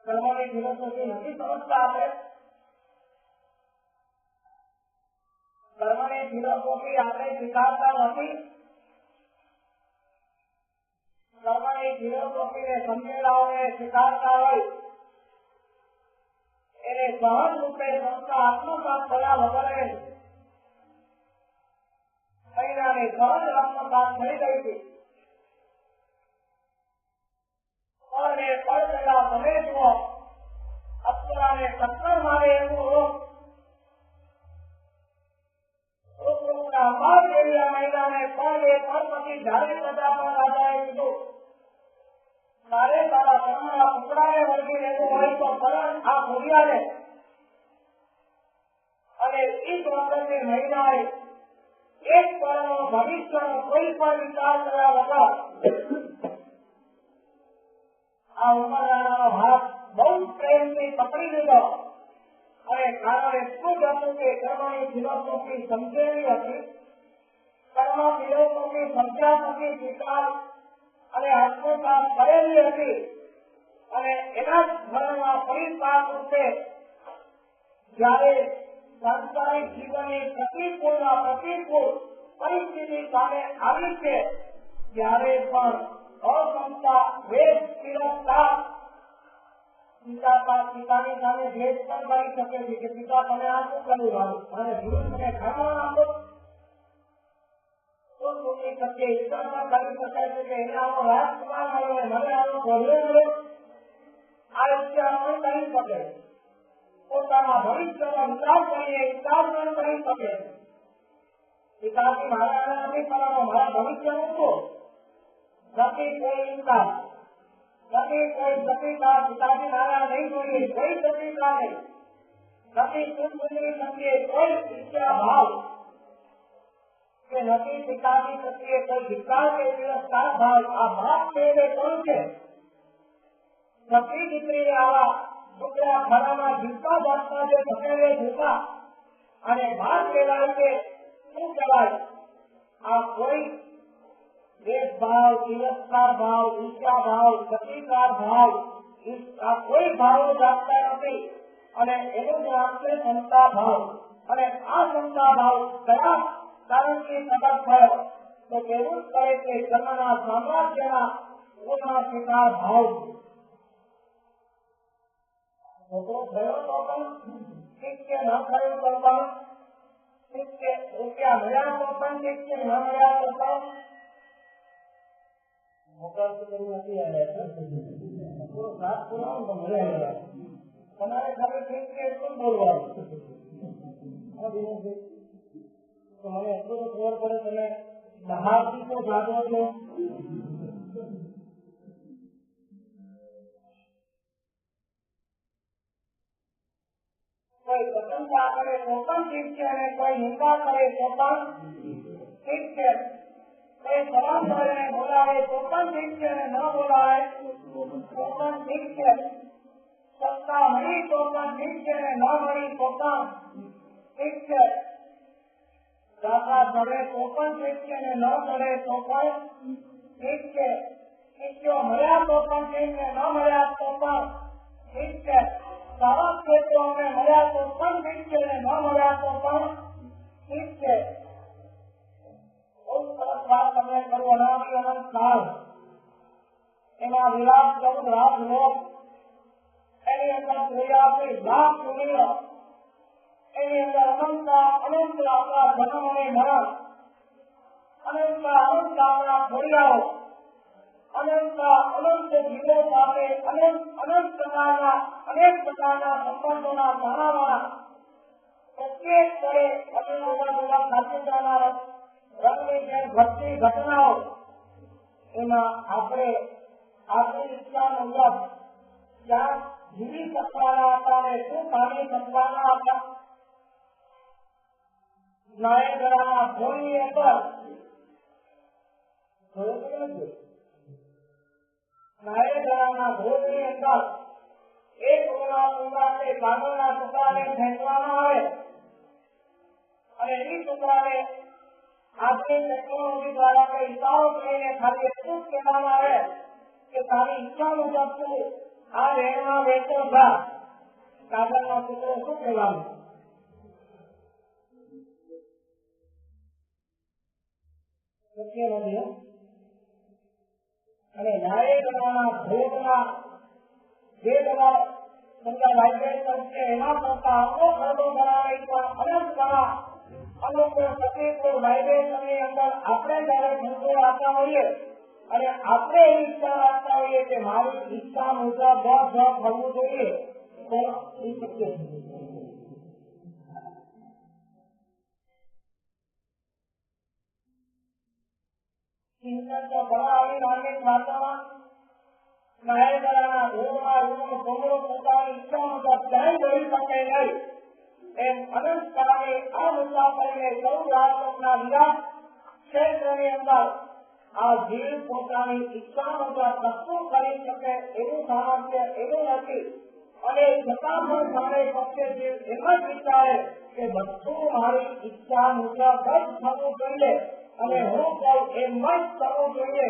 કર્મની philosophy નથી સમજતા આપણે. કર્મની ફિલોસોફી આપણે સ્વીકારતા નથી. કર્મની ફિલોસોફીને સમજેલાઓને સ્વીકારતા હોય એને સહજ રૂપે સંસ્થા આત્મસાત થયા વગર મહિનાની સહજ આત્મસાત થઈ ગઈ હતી. અને પડેલા તમે જુઓ અપ્સરાને ટક્કર મારે એવું મહિલાને પગે પગ પછી જાહેર પ્રજા પર રાજાએ કીધું તારે તારા કર્મના ટુકડાને વળગી રહેવું હોય તો કરણ આ ભૂલિયાને. અને એ વખતે મહિલાએ એક પળનો ભવિષ્યનો કોઈ પણ વિચાર કર્યા વગર આ ઉમરવાળાનો હાથ બહુ પ્રેમથી પકડી લીધો. અને કારણ એટલું જ હતું કે કર્મની ફિલોસોફી સમજેલી હતી. કર્મ ફિલોસોફી સમજ્યા પછી સ્વીકાર અને આત્મસાત કરેલી હતી. અને એના જ મનમાં પરિપાક રૂપે જયારે સાંસારિક જીવનની પ્રતિકૂળ પરિસ્થિતિ સામે આવી છે ત્યારે પણ અસમતા વેદ તિરસ્કાર પિતાની સામે ભેદ પણ કરી શકે છે કે પિતા તમે આ શું કર્યું અને વિરુદ્ધ તમે ખાવા આપો તો કરી શકે છે કે એને આવો રાજકુમાર મળ્યો મને આવો ઘોડો મળ્યો. આ રીતે આપણે કરી શકે. પોતાના ભવિષ્યનો વિચાર કરીએ વિચાર પણ કરી શકે. પિતાજી મારા નથી કરવાનો મારા ભવિષ્યનું શું નથી કોઈ ઇન્કાર નથી કોઈ પ્રતિકાર. પિતાજી મારા નહીં જોઈએ કોઈ પ્રતિકાર નહીં નથી કુટુંબની પ્રત્યે કોઈ ઈચ્છા ભાવ કે નથી પિતાજી પ્રત્યે કોઈ વિકાર કે તિરસ્કાર ભાવ. આ ભાવ છે એ કોણ છે? સતી દીકરીને આવા છોકરા ખાનામાં જીવતા જાતમાં જે પકડે જીવતા અને ભાગ લેવાય છે શું કહેવાય? આ કોઈ દેશભાવ તિરસ્કાર ભાવ ઈચ્છા ભાવ પ્રતિકાર ભાવ આ કોઈ ભાવો જાગતા નથી. અને એનું નામ છે ક્ષમતા ભાવ. અને આ ક્ષમતા ભાવ કયા કારણથી પ્રગટ થયો તો કેવું જ કરે કે કર્મના સામ્રાજ્યના પૂર્ણ સ્વીકાર ભાવ છોકરો થયો તો પણ ઠીક છે ન થયો તો પણ ઠીક છે. રૂપિયા મળ્યા તો પણ ઠીક છે ન મળ્યા તો પણ તમારે ખબર ઠીક છે એટલું બોલવાનું. મને એટલું તો ખબર પડે તમે બહારથી તો જાગો છો. કોઈ પ્રશંસા કરે તો પણ ઠીક છે અને કોઈ નિંદા કરે તો પણ ઠીક છે. કોઈ સલામ કરીને બોલાવે તો પણ ઠીક છે અને ન બોલાવે તો પણ ઠીક છે. સત્તા મળી તો પણ ઠીક છે અને ન મળી તો પણ ઠીક છે. દાખલા મળે તો પણ ઠીક છે અને ન મળે તો પણ ઠીક છે. શિષ્યો મળ્યા તો પણ ઠીક છે ન મળ્યા તો પણ ઠીક છે. સારા ક્ષેત્રો અમને મળ્યા તો પણ ઠીક છે અને ન મળ્યા તો પણ ઠીક છે. બહુ સરસ વાત તમને કરું. અનાદિ અનંત કાળ એમાં વિલાસ કરું રાજ લોક એની અંદર 83 લાખ સુનિયો એની અંદર અનંત આપણા જન્મ અને મરણ અનંત આપણા ઘોડિયાઓ અનંત જીવો સાથે અનંત પ્રકારના અનેક પ્રકારના સંબંધોના તાણાવાળા પ્રત્યેક સ્તરે જુદા ખાતેદારના રંગની જેમ ઘટતી ઘટનાઓ એમાં આપણે આપણી ઈચ્છા મુજબ ક્યાં જીવી શકવાના હતા અને શું પામી શકવાના હતા. નાયગરાના ભૂલની અંદર નાયગરાના ભૂલની અંદર એક કાગળના ટુકડાને ફેંકવામાં આવે અને એ ટુકડાને આજની ટેકનોલોજી દ્વારા કઈ ઇશારો કરીને ખાલી એટલું જ કહેવામાં આવે કે તારી ઈચ્છા મુજબ તું આ રેણમાં બેઠો હતા કાગળનો ટુકડો શું કહેવાનું? અને ન્યાય કરવાના ભોગના જે બધા સમજા વાઇબ્રેટ કરશે એના કરતા આપણો ખરડો ધરાવે પણ અનંત કળા અનુકૂળ પ્રતિકૂળ વાઇબ્રેશનની અંદર આપણે જયારે ભૂગો આપતા હોઈએ અને આપણે એવી ઈચ્છા રાખતા હોઈએ કે મારી ઈચ્છા મુજબ બસ થવું જોઈએ તો એ શક્ય છે. ચિંતન તો ઘણા આવી ધાર્મિક વાર્તામાં નાયકરાના ભોગમાં રૂમ ભોગો પોતાની ઈચ્છા મુજબ ક્યાંય કરી શકે નહીં એમ અનંત કાળે આ મુસાફરીને ચૌદ રાજલોકના વિરાટ ક્ષેત્રની અંદર આ જીવ પોતાની ઈચ્છા મુજબ કશું કરી શકે એવું સામર્થ્ય એવું નથી અને છતાં પણ સામે પક્ષે જીવ એમ જ વિચારે કે બધું મારી ઈચ્છા મુજબ જ થવું જોઈએ અને હું કહું એમ જ કરવું જોઈએ.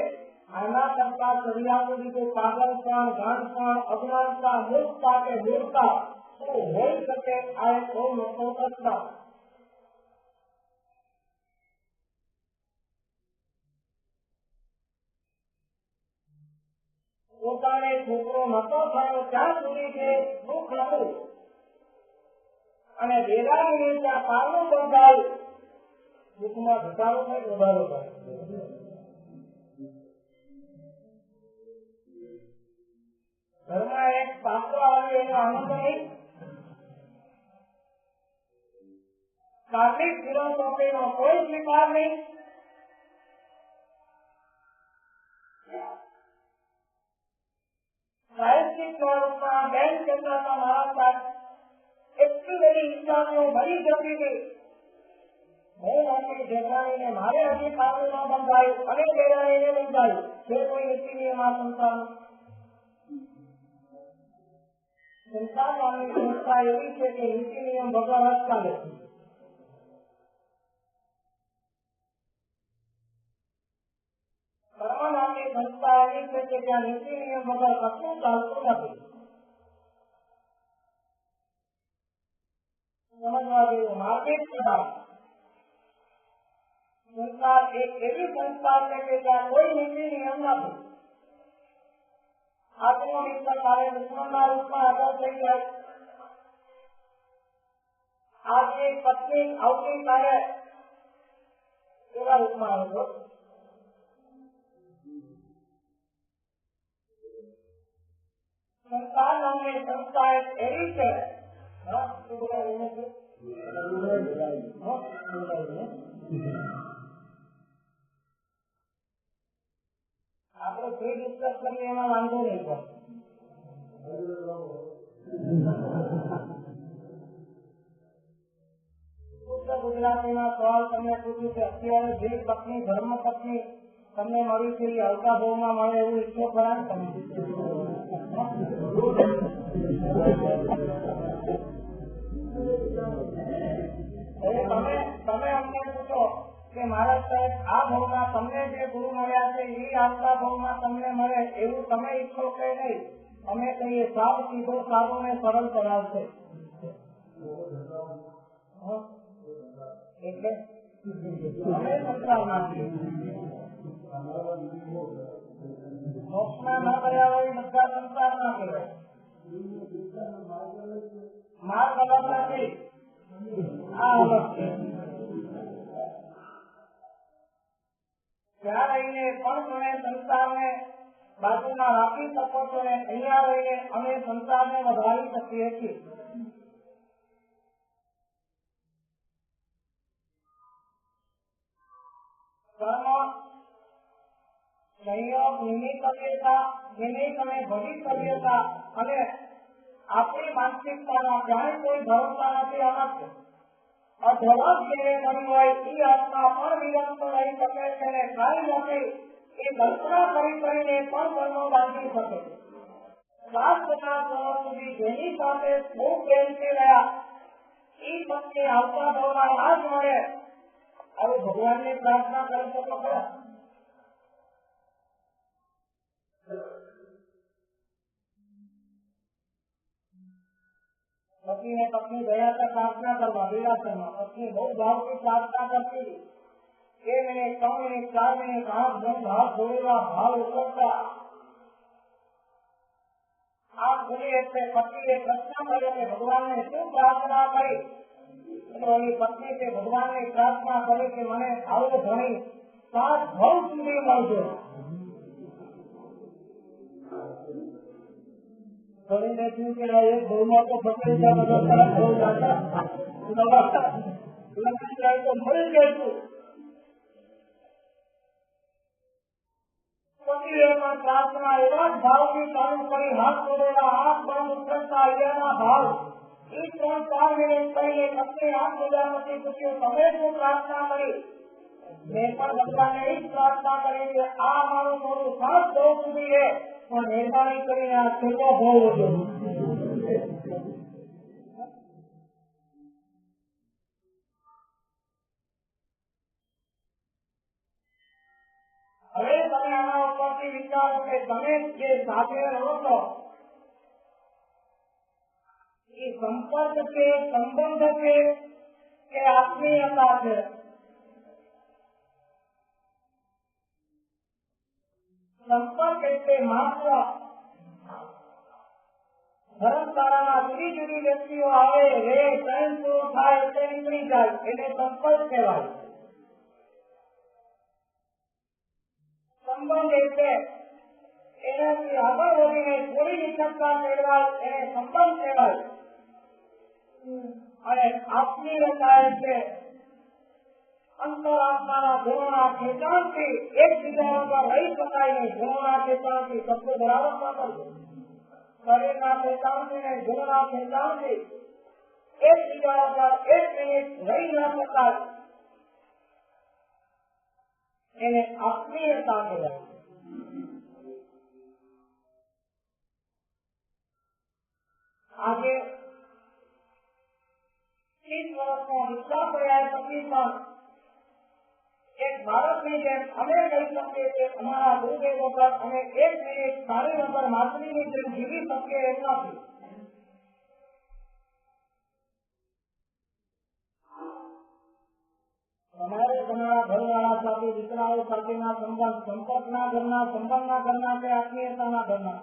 આના કરતા ચડિયાતું બીજું પાગલપણ ગાંઠપણ અજ્ઞાનતા મૂર્ખતા કે મૂર્ખતા શું હોઈ શકે? આ એક બહુ મોટો પ્રશ્ન. પોતાને છોકરો નતો થયો ત્યાં સુધી જે દુઃખ હતું અને વેરાની ત્યાં પારનું બંધાયું દુઃખમાં ઘટાડો થાય વધારો થાય. ઘરમાં એક પાત્ર આવ્યો એનો આનંદ નહીં. કાર્મિક ફિલોસોફીનો કોઈ સ્વીકાર નહીં. સાહિત્યિક સ્વરૂપમાં બેન ચંદ્રના મારા એટલી બધી ઈચ્છાઓ ભરી જતી હતી. હું નોકરી જેઠાણીને મારે હજી પાછું ન બંધાયું અને જેઠાણીને બંધાયું જે કોઈ નીતિ નિયમ આ સંસ્થાનો સંસ્થા નામની સંસ્થા એવી છે કે નીતિ નિયમ વગર જ ચાલે. કર્મ નામની સંસ્થા એવી છે કે ત્યાં નીતિ નિયમ વગર કશું ચાલતું નથી. સમજવા જેવું માર્મિક સ્વભાવ. સંસ્થા એક એવી સંસ્થા છે કે ત્યાં કોઈ નીતિ નિયમ નથી. આજનો મિત્ર કાલે દુશ્મનના રૂપમાં આગળ થઈ જાય. આજે પત્ની આવતીકાલે એવા રૂપમાં આવતો. સંસ્થા નામની સંસ્થા એક એવી છે આપણે ફ્રી ડિસ્કસ કરીએ એમાં વાંધો નહીં પણ ગુજરાતીમાં સવાલ તમને પૂછ્યું કે અત્યારે જે પત્ની ધર્મ પત્ની તમને મળી છે એ હલકા ભાવમાં મળે એવું ઈચ્છો ખરા તમે? તમે અમને પૂછો કે મહારાજ સાહેબ આ ભાવમાં તમને જે ગુરુ મળ્યા છે એ આવતા ભાવમાં તમને મળે એવું તમે ઈચ્છો કે નહીં? અમે કહીએ સાવ સીધો સારો ને સરળ કરાવશે. એટલે અમે સંસાર નાખીએ મોક્ષમાં ન ગયા હોય બધા સંસાર ના કહેવાય. માર્ગ અલગ નથી, આ અલગ છે. ત્યાં રહીને પણ તમે સંસારને બાજુમાં રાખી શકો છો ને અહીંયા રહીને અમે સંસારને વધારી શકીએ છીએ. કર્મ સંયોગ નિમિત્ત અને ભવિષ્યતા અને આપણી માનસિકતાના ક્યાંય કોઈ ભરોસા નથી. અલગ અઢળક જેને મળી હોય એ આત્મા પણ વિરક્ત રહી શકે છે ને કાંઈ નથી એ કલ્પના કરી કરીને પણ કર્મો બાંધી શકે. 7,000 વર્ષ સુધી જેની સાથે બહુ પ્રેમથી રહ્યા એ પત્ની આવતા ભાવમાં ના જ મળે આવું ભગવાનની પ્રાર્થના કરી શકો ખરા? पति ने पत्नी दया से प्रार्थना करवा वीरासन में पत्नी बहुत भाव की प्रार्थना करती थी 6 मिनट 3 मिनट 4 मिनट हाथ बंद हाथ जोड़ेगा भाव उतरता आप बोलिए पति ने प्रश्न करे कि भगवान ने शू प्रार्थना करी तो पत्नी से भगवान ने प्रार्थना करी कि मैंने आવો ધણી 7 ભાવ સુધી મળજો थोड़ी देखी कि एक बहुमा को पकड़ी जा बदलता हो जाता लग जाए तो मर गए तू पति एवं प्रार्थना एवं भाव की चालू करी हाथ जोड़ेगा आंख बंद उतरता ना भाव इस 3-4 मिनट पहले पत्नी हाथ प्रजापति पूछ्यो તમે શું प्रार्थना करी मैं पर भगवान ने ही प्रार्थना करी कि आ मारू मोरू 7 ભાવ સુધી है પણ મહેરબાની કરીને આ છેલ્લો ભાવ હતો હવે તમે આના ઉપરથી વિચારો કે તમે જે સાથે રહો છો એ સંપર્ક છે સંબંધ છે કે આત્મીયતા છે संपर्क એટલે માત્ર ધર્મશાળામાં જુદી જુદી વ્યક્તિઓ આવે રે ટાઈમ પૂરો થાય એટલે નીકળી જાય એને સંપર્ક કહેવાય સંબંધ એટલે એનાથી આગળ વધીને થોડી નિકટતા મેળવાય એને સંબંધ કહેવાય અને આત્મીયતા એટલે अंतरात्मा गुणों खेचाण से एक बीजा पर रही शकाय नहीं गुणों खेचाण से सबको बराबर पाकर शरीर खेचाण से नहीं गुणों खेचाण से एक बीजा पर 1 मिनट रही न शकाय એને આત્મીયતા કહેવાય આજે 30 વર્ષનો વિશ્વાસ રહ્યા પછી પણ एक भारत में जेम हमें कही सकते थे हमारा गुरुदेव पर हमें 1 मिनट सारी नंबर मातरी में जेम जीवी सकते ऐसा थी हमारे हमारा घर वाला साथी दिकराओ साथी ना संबंध संपर्क ना करना संबंध ना करना के आत्मीयता ना करना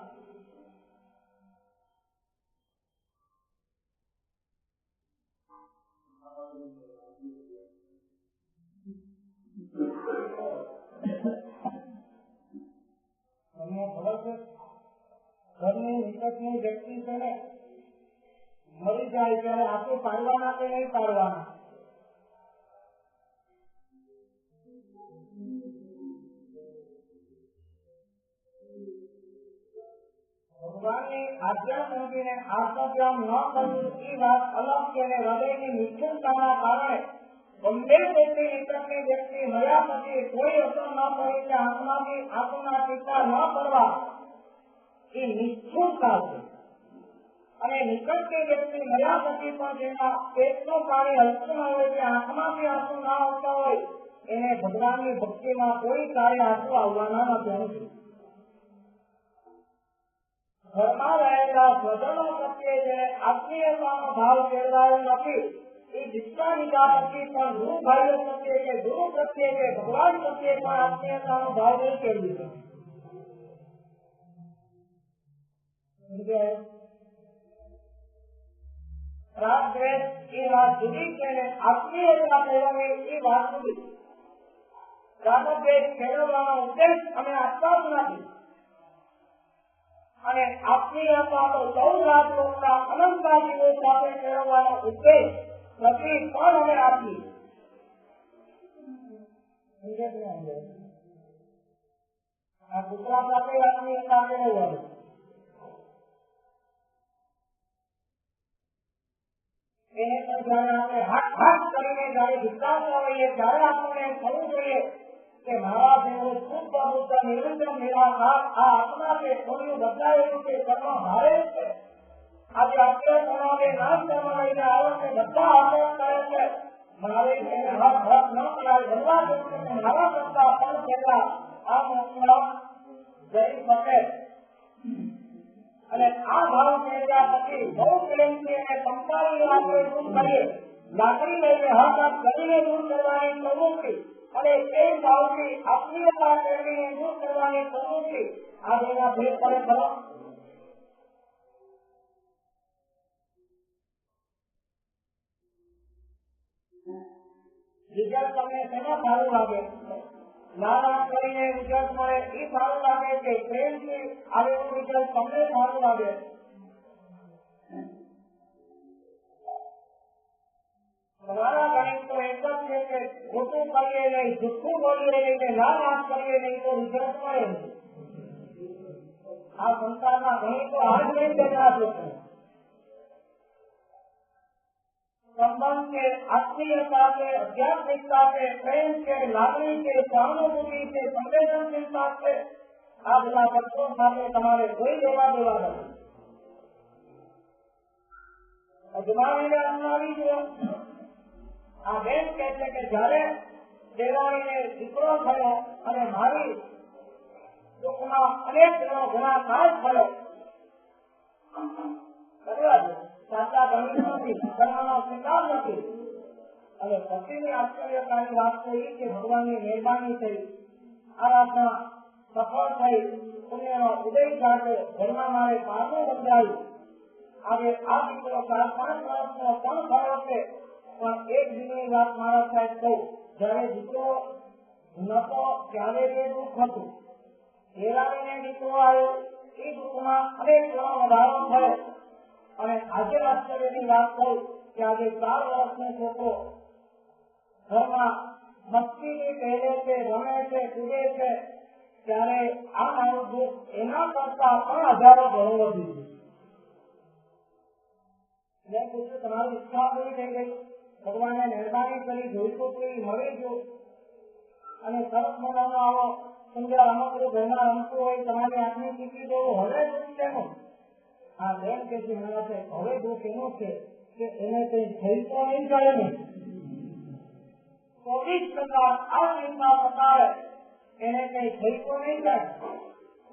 ઘરની નિકટની વ્યક્તિ છે ને મરી જાય ત્યારે આંસુ પાડવાના કે નહીં પાડવાના ભગવાનની આજ્ઞા સમજીને આત્મધ્યાન ન કરવું એ વાત અલગ છે અને હૃદયની નિશ્ચિંતતાના કારણે ગંભીર વ્યક્તિ નિકટની વ્યક્તિ મળ્યા પછી કોઈ અસર ન કરી કે આત્માથી આત્મના ટીકા ન કરવા એ નિશ્ચિતતા છે અને નિકટની વ્યક્તિ મળ્યા પછી પણ જેના પેટનું પાણી હલતું ન હોય કે આંખમાંથી આંસુ ના આવતા હોય એને ભગવાનની ભક્તિમાં કોઈ કાર્ય આંસુ આવવાના નથી ઘરમાં રહેલા સ્વજનો પ્રત્યે જેને આત્મીયતાનો ભાવ કેળવાયો નથી એ વિશ્વાનિકા પછી પણ ગુરુ ભાઈઓ પ્રત્યે કે ગુરુ પ્રત્યે કે ભગવાન પ્રત્યે પણ આત્મીયતાનો ભાવ નહીં કેળવી શકે રાગ દ્વેષ એ વાત જુદી છે ને આત્મીયતા કહેવાની એ વાત જુદી રાગ દ્વેષ કેળવવાનો ઉદ્દેશ અમે આપતા જ નથી અને આત્મીયતા તો સૌ રાજલોકના અનંતા જીવો સાથે કેળવવાનો ઉદ્દેશ નથી પણ અમે આપી આ કુતરા સાથે આત્મીયતા કેળવવાની એને પણ જયારે આપણે હાથ કરીને જયારે વિચારતા હોઈએ ત્યારે આપણને થવું જોઈએ કે મારા જેવો શુદ્ધ બુદ્ધ નિરંજન નિરાકાર આ આત્મા છે થોડું બદલાયેલું છે કર્મ ભારે છે આજે આપણે તમારે નામ કર્મ લઈને આવે છે બધા આગ્રહ કરે છે મારે હાથ ન કરાય ભરવા જેવું છે મારા કરતા પણ કેટલા આ મોકલા જઈ શકે અને આ ભાવ મેળવ્યા પછી પ્રેમથી બહુ પ્રેમથી અને સંભાળી આપણે દૂર કરીએ. લાકડી લઈને હાથ હાથ કરીને દૂર કરવાની પ્રવૃત્તિ અને તે ભાવથી આત્મીયતા કરીને દૂર કરવાની પ્રવૃત્તિ આ બેના ભેદ પડે ખરો? રિઝલ્ટ તમને શેમાં સારું લાગે? નારાજ કરીને રિઝલ્ટ મળે એ સારું લાગે કે પ્રેમથી આવેલું રિઝલ્ટ તમને સારું લાગે? તમારા ગણિત તો એક જ છે કે ખોટું કરીએ નહીં, જુઠ્ઠું બોલીએ નહીં કે નારાજ કરીએ નહીં તો રિઝલ્ટ મળે નહીં. આ સંસારના ગણિતો હાલ નહીં દેખાતો છે. संबंध के आत्मीयता के आध्यात्मिकता के प्रेम के लागणी के सहानुभूति के संवेदनशीलता से आ બધા તત્વો સાથે તમારે કોઈ લેવા દેવા નથી. અજમાવીને અજમાવી જુઓ. આ બેન કહે છે કે જયારે દેવાણીને દીકરો થયો અને મારી દુઃખમાં અનેક ઘણા નાશ થયો. સાચા ગણિત નથી, ધર્મનો સ્વીકાર નથી. અને પછીની આશ્ચર્યકારી વાત તો એ કે ભગવાનની મહેરબાની થઈ, આરાધના સફળ થઈ, પુણ્યનો ઉદય સાથે ઘરમાં મારે પારનું બંધાયું. આજે આ દીકરો 4-5 વર્ષનો પણ થયો છે. પણ એક દિનની વાત મારા સાહેબ કહું, જયારે દીકરો નતો ત્યારે એ દુઃખ હતું. હેરાવીને દીકરો આવ્યો, એ દુઃખમાં અનેક ઘણો વધારો થયો. અને આજે આશ્ચર્યની વાત કહું કે આજે 4 વર્ષનો છોકરો ઘરમાં મસ્તીની પહેરે છે, રમે છે, કૂદે છે, ત્યારે આ મારું દુઃખ એના કરતા પણ હજારો ઘણું વધી ગયું. મેં પૂછ્યું તમારી ઈચ્છા પૂરી થઈ ગઈ? ભગવાને મહેરબાની કરી, જોઈતું પૂરી મળી ગયું અને સરસ મજાનો આવો સુંદર રમકડું ઘરમાં રમતું હોય, તમારી આંખની ચીકી દેવું, હવે દુઃખ કેનું? આ બેન કે છે મારા છે હવે દુઃખ એનું છે કે એને કઈ થઈ તો નહીં જાય ને. 24% આ ચિંતા બતાવે એને કઈ થઈ તો નહીં જાય.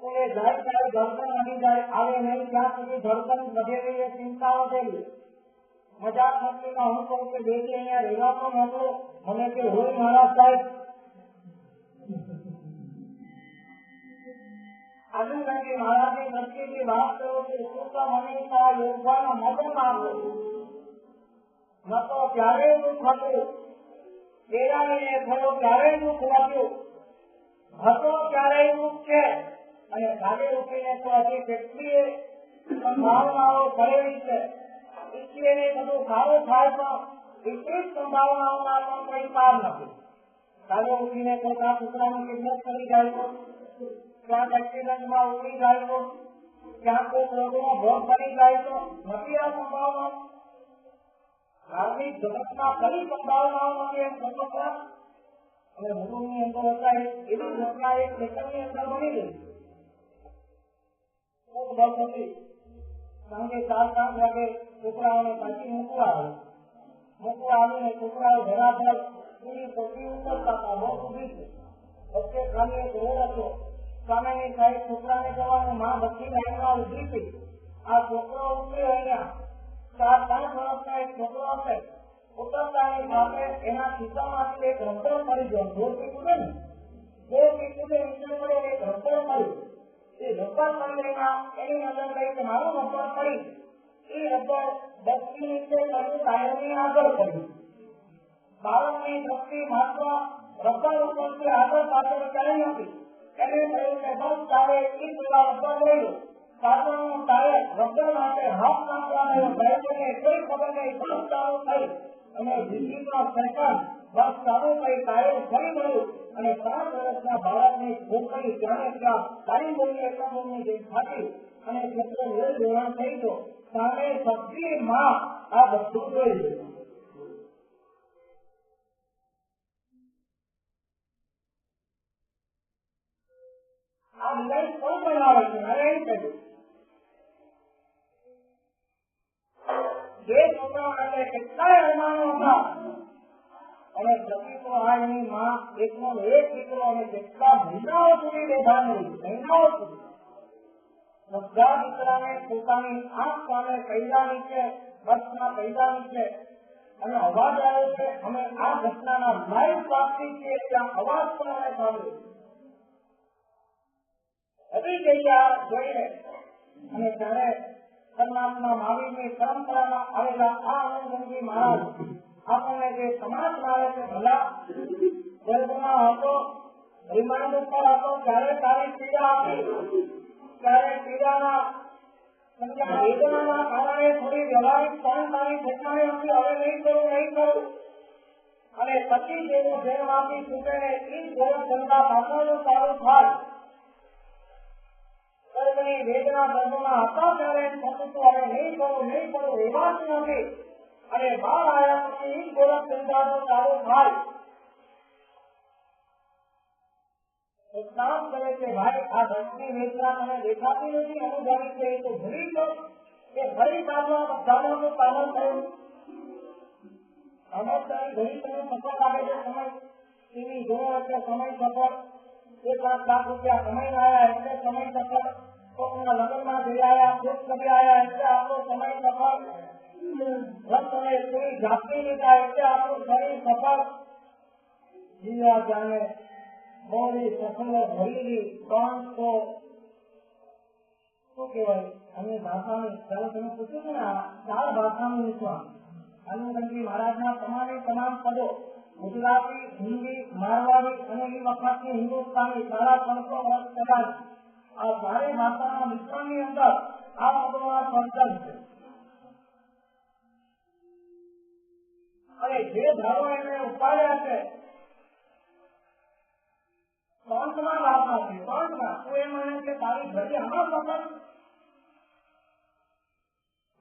એ જાય ત્યારે ધડકન વધી જાય, આવે નહીં ત્યાં સુધી ધડકન વધેલી, ચિંતા વધેલી. મજાક મસ્તીમાં હું કહું કે બેટી અહીંયા રહેવા તો મોકલો, મને કે હોય મારા સાહેબ. આજુબાજુ મહારાજની દ્રષ્ટિથી વાત કરો કે સુતા મનીષા યોગવાનો મદદ આપો. ન તો ક્યારેય દુઃખ હતું, દેરાણીને થયો ક્યારેય દુઃખ વાગ્યું, હતો ક્યારેય દુઃખ છે. અને ભાગે ઉઠીને તો હજી કેટલી સંભાવનાઓ કરેલી છે. ઈચ્છીએ ને બધું સારું થાય પણ વિપરીત સંભાવનાઓના પણ કઈ પાર નથી. ભાગે ઉઠીને પોતા કૂતરાની કિંમત કરી જાય તો, ક્યાંક એક્સિડન્ટમાં ઉતરી જાય તો, ક્યાંક કોઈ રોગનો ભોગ બની જાય તો નથી આ સંભાવના. ધાર્મિક જગતમાં કઈ સંભાવનાઓ નથી એમ સ્વતંત્ર અને ભૂમિની અંદર હતા એવી ઘટના એક સેકન્ડની અંદર બની ગઈ. ખૂબ બસ હતી. સાંજે 4-5 વાગે છોકરાઓને પાછી મૂકવા આવીને છોકરાઓ ધરાધર પૂરી પગી ઉતરતા હતા. બહુ ઊભી છે, વચ્ચે ખાલી એક રોડ હતો. સામેની સાઈડ છોકરાને જવાનું, માં બધી લાઈનમાં ઉભી હતી. આ છોકરો ઉતર્યો, અહીંયા 4-5 વર્ષનો એક છોકરો હશે. ઉતરતાની સાથે એના ખિસ્સામાંથી એક રબર પડી ગયો. જોરથી કૂદે ને, જોરથી કૂદે નીચે પડે, એક રબર પડ્યું. એ રબર પડી એની અંદર કઈ કે મારું રબર પડી. એ રબર બસની નીચે પડ્યું, ટાયરની આગળ પડ્યું. બાળકની દ્રષ્ટિ માત્ર રબર ઉપરથી આગળ પાછળ ક્યાંય નથી. એને થયું કે બસ તારે એ પેલા રબર લઈ લો. પાછળનું ટાયર રબર માટે હાથ નાખવાનો ડ્રાઈવરને કોઈ ખબર નહીં, બસ ચાલુ થઈ અને બીજીનો સેકન્ડ બસ ચાલુ થઈ, ટાયર ફરી ગયું અને 5 વર્ષના બાળકની છોકરી ત્યાં ત્યાં તારી બોલી એકમની જેમ ફાટી અને છોકરો રોજ ધોરણ થઈ ગયો. સામે સબજી માં આ બધું જોઈ ગયું. આ વિલાસ કોણ બનાવે છે? મારે એમ કહ્યું જે છોકરાઓ માટે કેટલાય અરમાનો હતા અને સતી તો આ એની માં એકનો એક દીકરો અને કેટલા મહિનાઓ સુધી બેઠા નહીં, મહિનાઓ સુધી બધા દીકરાને પોતાની આંખ સામે પૈડા નીચે બસના પૈડા નીચે અને અવાજ આવે છે. અમે આ ઘટનાના લાઈવ સાક્ષી છીએ. ત્યાં અવાજ પણ અમે સાંભળ્યો. બધી જગ્યા જોઈને અને ત્યારે પરમાત્મા મહાવીરની પરંપરામાં આવેલા આ આનંદજી મહારાજ આપણને જે સમાજ આવે છે, ભલા ગર્ભમાં હતો, રિમાન્ડ ઉપર હતો, ત્યારે તારી પીડા આપી, ત્યારે પીડાના વેદનાના કારણે થોડી વ્યવહારિક પણ તારી ઠેકાણે હતી. હવે નહીં કરું. અને પછી જેવું જેમ આપી છૂટે ને એ ગોરખ ધંધા પાછળનું ચાલુ થાય. ગર્ભની વેદના ગર્ભમાં હતા ત્યારે થતું તો હવે નહીં કરું એવાતું નથી. અને બહાર આવ્યા પછી એ ગોરખ ધંધા ચાલુ થાય. કામ કરે છે ભાઈ, આ ધર્મની વેદના મને દેખાતી નથી, અનુભવી છે, એ તો ભૂલી ગયો કે ફરી પાછું આ બધાનું પાલન થયું. અમરતાની ઘણી તમે સફળ લાગે છે. સમય ટીવી જોયો એટલે સમય સફળ, 1 લાખ રૂપિયા કમાઈને આવ્યા એટલે સમય સફળ, કોઈના લગ્નમાં જઈ આવ્યા, ખુશ કરી આવ્યા એટલે આપણો સમય સફળ, તમે કોઈ જાતિ લીધા એટલે આપણું શરીર સફળ. જીવા જાણે મોડી સફળ ભરેલી 300 શું કહેવાય અને ભાષાની, ચાલો તમે પૂછ્યું છે ને 4 ભાષાનું વિશ્વાસ. આનંદજી મહારાજના તમામ પદો ગુજરાતી, હિન્દી, મારવાડી અને એ વખતની હિન્દુસ્તાની 350 વર્ષ પહેલા આ 4 ભાષાના મિશ્રણની અંદર આ પદોના સર્જન છે. અને જે ધારો એને ઉપાડ્યા છે 3 ભાષા છે. 3 તું એમ માને કે તારી ઘડી આમાં સફળ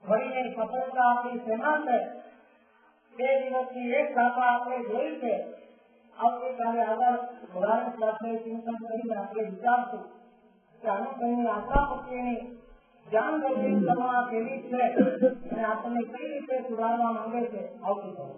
ઘડીને સફળતા આપણી શેના છે? 2 દિવસની એક ગાથા આપણે જોઈ છે. આવતીકાલે આગળ ઉદાહરણ સાથે ચિંતન કરીને આપણે વિચારશું કે આનંદની આજ્ઞા પ્રત્યેની ધ્યાન ગર્ભિત કરવા કેવી છે અને આપણને કઈ રીતે સુધારવા માંગે છે. આવતીકાલે